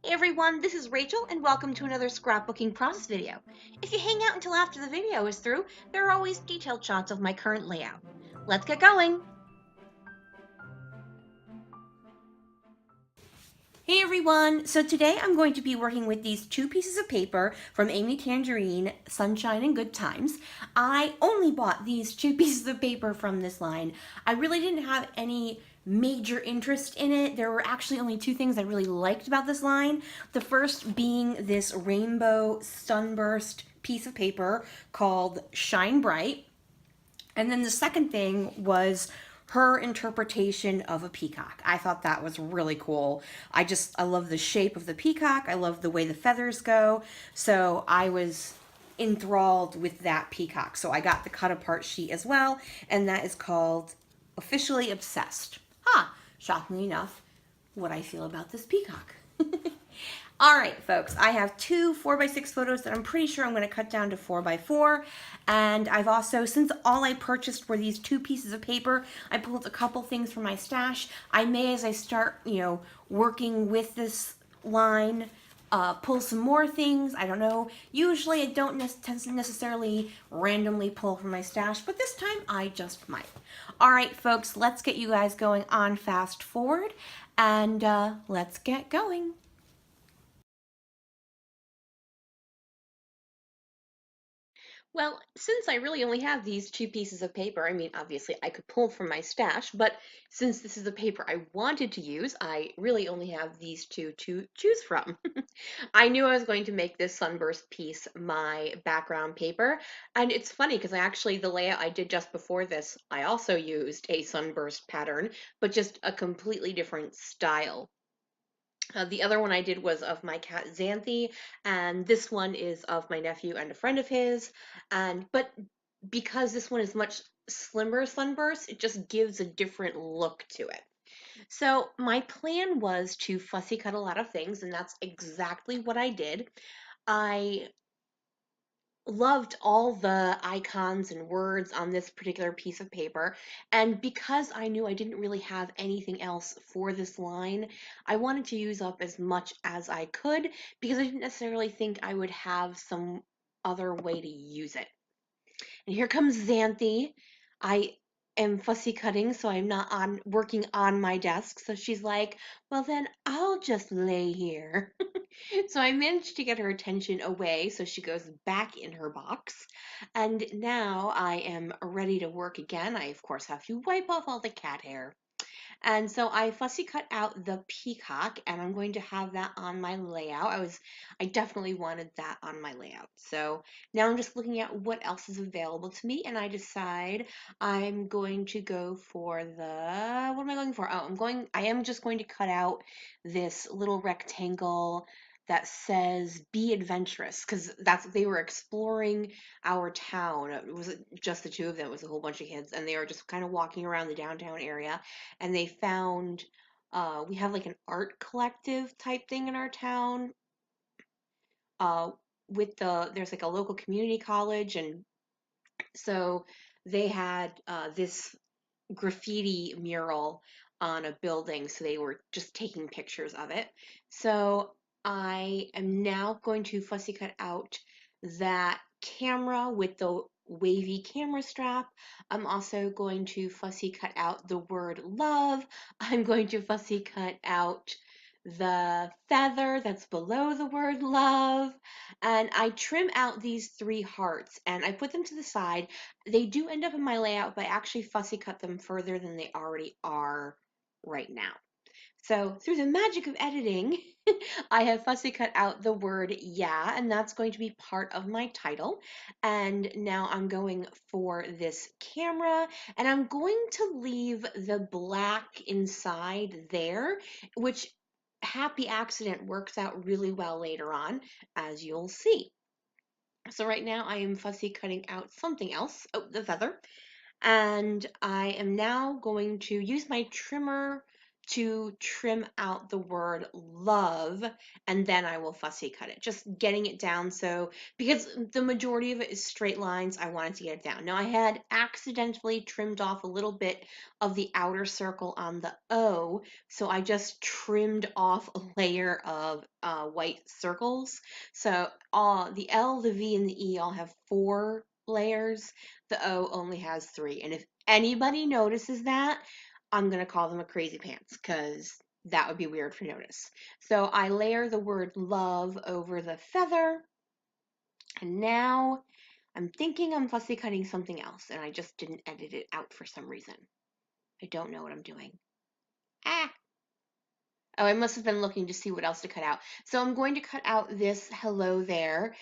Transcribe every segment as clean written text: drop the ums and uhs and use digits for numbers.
Hey everyone, this is Rachel and welcome to another scrapbooking process video. If you hang out until after the video is through, there are always detailed shots of my current layout. Let's get going! Hey everyone, so today I'm going to be working with these two pieces of paper from Amy Tangerine Sunshine and Good Times. I only bought these two pieces of paper from this line. I really didn't have any major interest in it. There were actually only two things I really liked about this line. The first being this rainbow sunburst piece of paper called Shine Bright. And then the second thing was her interpretation of a peacock. I thought that was really cool. I love the shape of the peacock. I love the way the feathers go. So I was enthralled with that peacock. So I got the cut apart sheet as well, and that is called Officially Obsessed. Shockingly enough, what I feel about this peacock. All right, folks, I have two 4x6 photos that I'm pretty sure I'm going to cut down to 4x4. And I've also, since all I purchased were these two pieces of paper, I pulled a couple things from my stash. I may, as I start, working with this line, pull some more things. I don't know. Usually I don't necessarily randomly pull from my stash, but this time I just might. All right, folks, let's get you guys going on fast forward, and let's get going. Well, since I really only have these two pieces of paper, I mean, obviously I could pull from my stash, but since this is the paper I wanted to use, I really only have these two to choose from. I knew I was going to make this sunburst piece my background paper, and it's funny because the layout I did just before this, I also used a sunburst pattern, but just a completely different style. The other one I did was of my cat Xanthi, and this one is of my nephew and a friend of his. But because this one is much slimmer sunburst, it just gives a different look to it. So my plan was to fussy cut a lot of things, and that's exactly what I did. I loved all the icons and words on this particular piece of paper. And because I knew I didn't really have anything else for this line, I wanted to use up as much as I could because I didn't necessarily think I would have some other way to use it. And here comes Xanthi. I am fussy cutting, so I'm not on working on my desk. So she's like, well, then I'll just lay here. So I managed to get her attention away, so she goes back in her box. And now I am ready to work again. I, of course, have to wipe off all the cat hair. And so I fussy cut out the peacock, and I'm going to have that on my layout. I definitely wanted that on my layout. So now I'm just looking at what else is available to me, and I decide I'm going to go for what am I going for? I am just going to cut out this little rectangle that says be adventurous, because they were exploring our town. It was just the two of them. It was a whole bunch of kids, and they were just kind of walking around the downtown area, and they found we have like an art collective type thing in our town. uh, there's like a local community college, and so they had this graffiti mural on a building, so they were just taking pictures of it. So I am now going to fussy cut out that camera with the wavy camera strap. I'm also going to fussy cut out the word love. I'm going to fussy cut out the feather that's below the word love, and I trim out these three hearts and I put them to the side. They do end up in my layout, but I actually fussy cut them further than they already are right now. So through the magic of editing, I have fussy cut out the word yeah, and that's going to be part of my title. And now I'm going for this camera, and I'm going to leave the black inside there, which happy accident works out really well later on, as you'll see. So right now I am fussy cutting out something else. Oh, the feather. And I am now going to use my trimmer to trim out the word love, and then I will fussy cut it. Just getting it down, so because the majority of it is straight lines, I wanted to get it down. Now I had accidentally trimmed off a little bit of the outer circle on the O, so I just trimmed off a layer of white circles. So the L, the V, and the E all have 4 layers. The O only has 3. And if anybody notices that, I'm going to call them a crazy pants, because that would be weird for notice. So I layer the word love over the feather, and now I'm thinking I'm fussy cutting something else, and I just didn't edit it out for some reason. I don't know what I'm doing. Ah! Oh, I must have been looking to see what else to cut out. So I'm going to cut out this hello there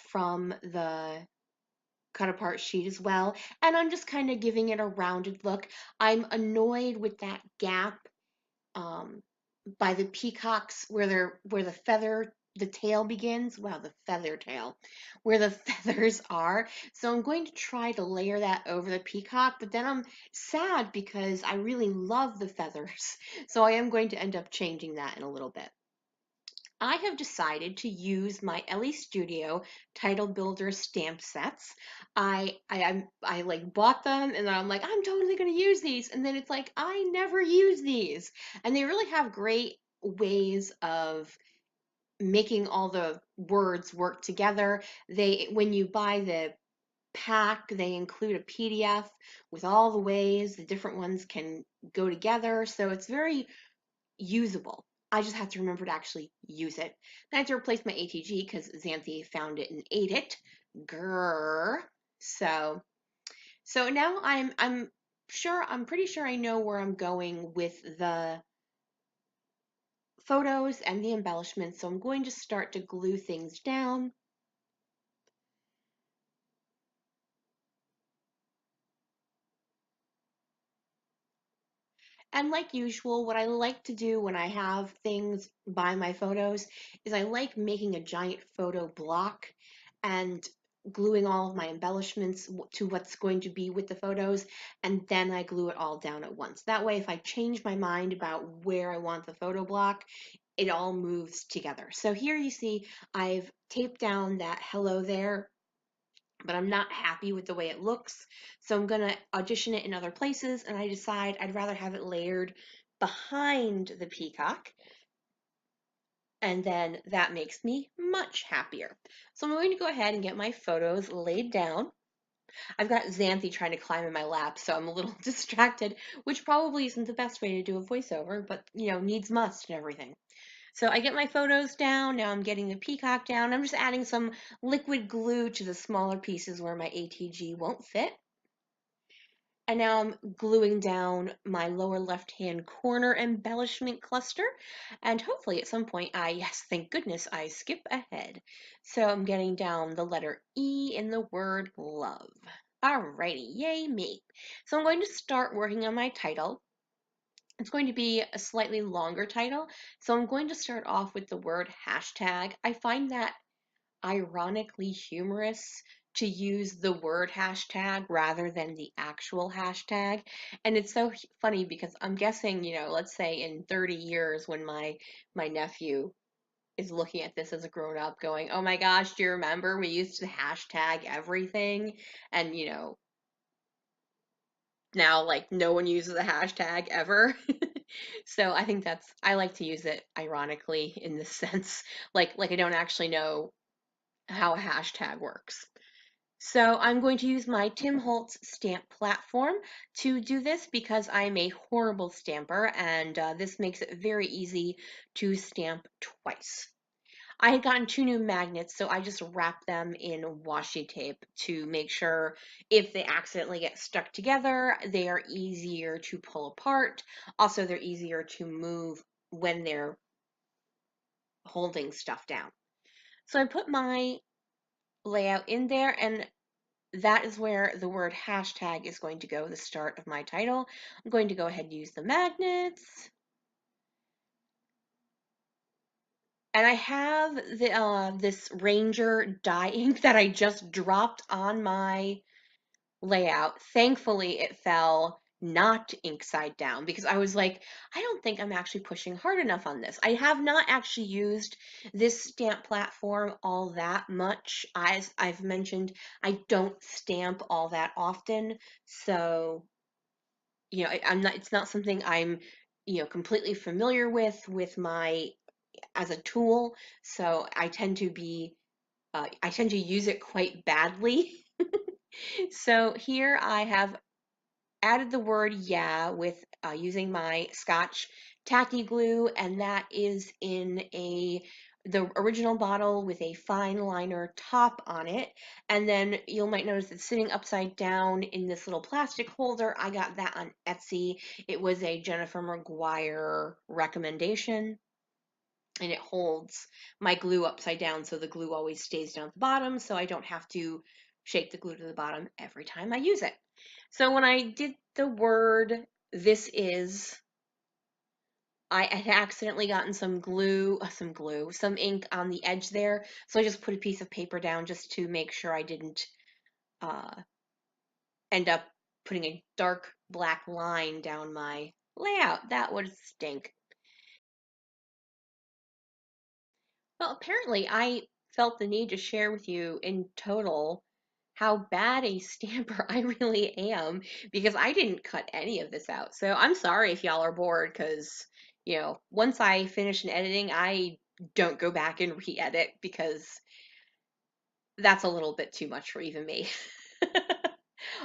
from the cut apart sheet as well. And I'm just kind of giving it a rounded look. I'm annoyed with that gap um, by the peacocks where the feather the tail begins. Wow, the feather tail, where the feathers are. So I'm going to try to layer that over the peacock, but then I'm sad because I really love the feathers. So I am going to end up changing that in a little bit. I have decided to use my Ellie Studio Title Builder stamp sets. I like bought them, and then I'm like, I'm totally gonna use these, and then it's like I never use these, and they really have great ways of making all the words work together. When you buy the pack, they include a PDF with all the ways the different ones can go together, so it's very usable. I just have to remember to actually use it. Then I have to replace my ATG because Xanthi found it and ate it. Grrr. So now I'm pretty sure I know where I'm going with the photos and the embellishments. So I'm going to start to glue things down. And like usual, what I like to do when I have things by my photos is I like making a giant photo block and gluing all of my embellishments to what's going to be with the photos, and then I glue it all down at once. That way, if I change my mind about where I want the photo block, it all moves together. So here you see I've taped down that hello there, but I'm not happy with the way it looks. So I'm gonna audition it in other places, and I decide I'd rather have it layered behind the peacock, and then that makes me much happier. So I'm going to go ahead and get my photos laid down. I've got Xanthi trying to climb in my lap, so I'm a little distracted, which probably isn't the best way to do a voiceover, but needs must and everything. So I get my photos down, now I'm getting the peacock down. I'm just adding some liquid glue to the smaller pieces where my ATG won't fit. And now I'm gluing down my lower left-hand corner embellishment cluster. And hopefully at some point, yes, thank goodness I skip ahead. So I'm getting down the letter E in the word love. Alrighty, yay me. So I'm going to start working on my title. It's going to be a slightly longer title, so I'm going to start off with the word hashtag. I find that ironically humorous to use the word hashtag rather than the actual hashtag. And it's so funny because I'm guessing, let's say in 30 years when my nephew is looking at this as a grown up going, "Oh my gosh, do you remember we used to hashtag everything?" And now like no one uses a hashtag ever. So I think I like to use it ironically in this sense, like I don't actually know how a hashtag works. So I'm going to use my Tim Holtz stamp platform to do this because I'm a horrible stamper, and this makes it very easy to stamp twice. I had gotten 2 new magnets, so I just wrapped them in washi tape to make sure if they accidentally get stuck together, they are easier to pull apart. Also, they're easier to move when they're holding stuff down. So I put my layout in there, and that is where the word hashtag is going to go, the start of my title. I'm going to go ahead and use the magnets. And I have this Ranger dye ink that I just dropped on my layout. Thankfully, it fell not ink side down because I was like, I don't think I'm actually pushing hard enough on this. I have not actually used this stamp platform all that much. As I've mentioned, I don't stamp all that often. So, I'm not, it's not something I'm, completely familiar with my, as a tool. So I tend to use it quite badly. So here I have added the word yeah with using my Scotch tacky glue, and that is in the original bottle with a fine liner top on it. And then you might notice it's sitting upside down in this little plastic holder. I got that on Etsy. It was a Jennifer Maguire recommendation, and it holds my glue upside down so the glue always stays down at the bottom, so I don't have to shake the glue to the bottom every time I use it. So when I did the word this is, I had accidentally gotten some ink on the edge there, so I just put a piece of paper down just to make sure I didn't uh, end up putting a dark black line down my layout. That would stink. Well, apparently I felt the need to share with you in total how bad a stamper I really am because I didn't cut any of this out. So I'm sorry if y'all are bored because, once I finish an editing, I don't go back and re-edit because that's a little bit too much for even me.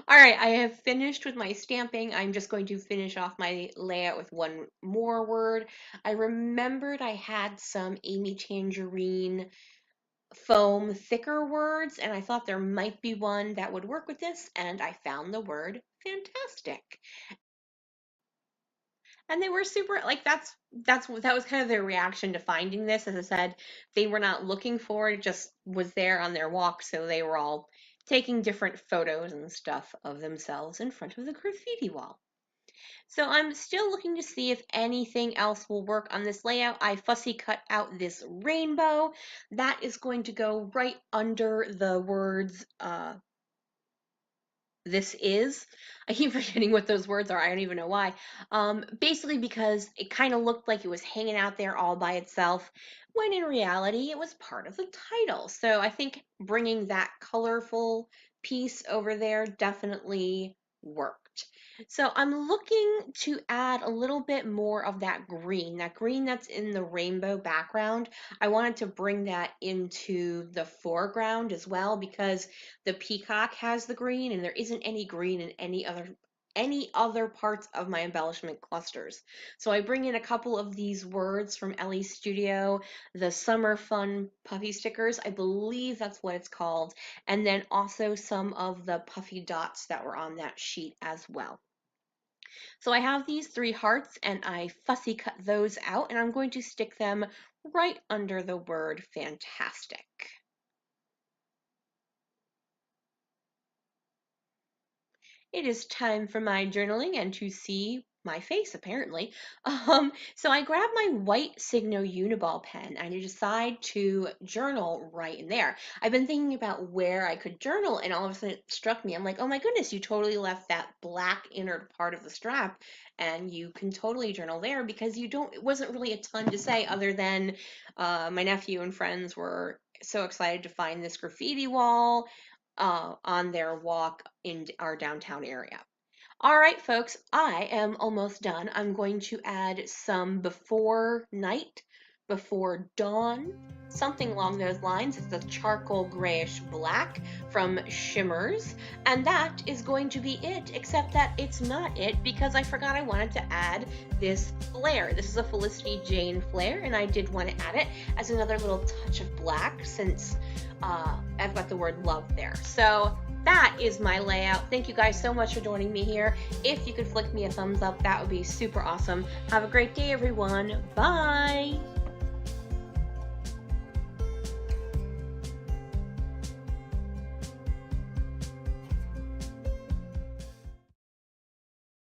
All right, I have finished with my stamping. I'm just going to finish off my layout with one more word. I remembered I had some Amy Tangerine foam thicker words, and I thought there might be one that would work with this, and I found the word fantastic. And they were super, like, that was kind of their reaction to finding this. As I said, they were not looking for it, just was there on their walk, so they were all taking different photos and stuff of themselves in front of the graffiti wall. So I'm still looking to see if anything else will work on this layout. I fussy cut out this rainbow. That is going to go right under the words this is. I keep forgetting what those words are. I don't even know why. Basically because it kind of looked like it was hanging out there all by itself, when in reality it was part of the title. So I think bringing that colorful piece over there definitely worked. So I'm looking to add a little bit more of that green that's in the rainbow background. I wanted to bring that into the foreground as well because the peacock has the green and there isn't any green in any other parts of my embellishment clusters. So I bring in a couple of these words from Ellie's Studio, the Summer Fun Puffy stickers, I believe that's what it's called, and then also some of the puffy dots that were on that sheet as well. So I have these three hearts and I fussy cut those out, and I'm going to stick them right under the word fantastic. It is time for my journaling and to see my face, apparently. So I grabbed my white Signo Uniball pen and I decide to journal right in there. I've been thinking about where I could journal, and all of a sudden it struck me. I'm like, oh my goodness, you totally left that black inner part of the strap, and you can totally journal there because it wasn't really a ton to say other than my nephew and friends were so excited to find this graffiti wall on their walk in our downtown area. All right, folks, I am almost done. I'm going to add some before night, before dawn, something along those lines. It's a charcoal grayish black from Shimmers, and that is going to be it, except that it's not it because I forgot I wanted to add this flare. This is a Felicity Jane flare, and I did want to add it as another little touch of black since I've got the word love there. So that is my layout. Thank you guys so much for joining me here. If you could flick me a thumbs up, that would be super awesome. Have a great day, everyone. Bye.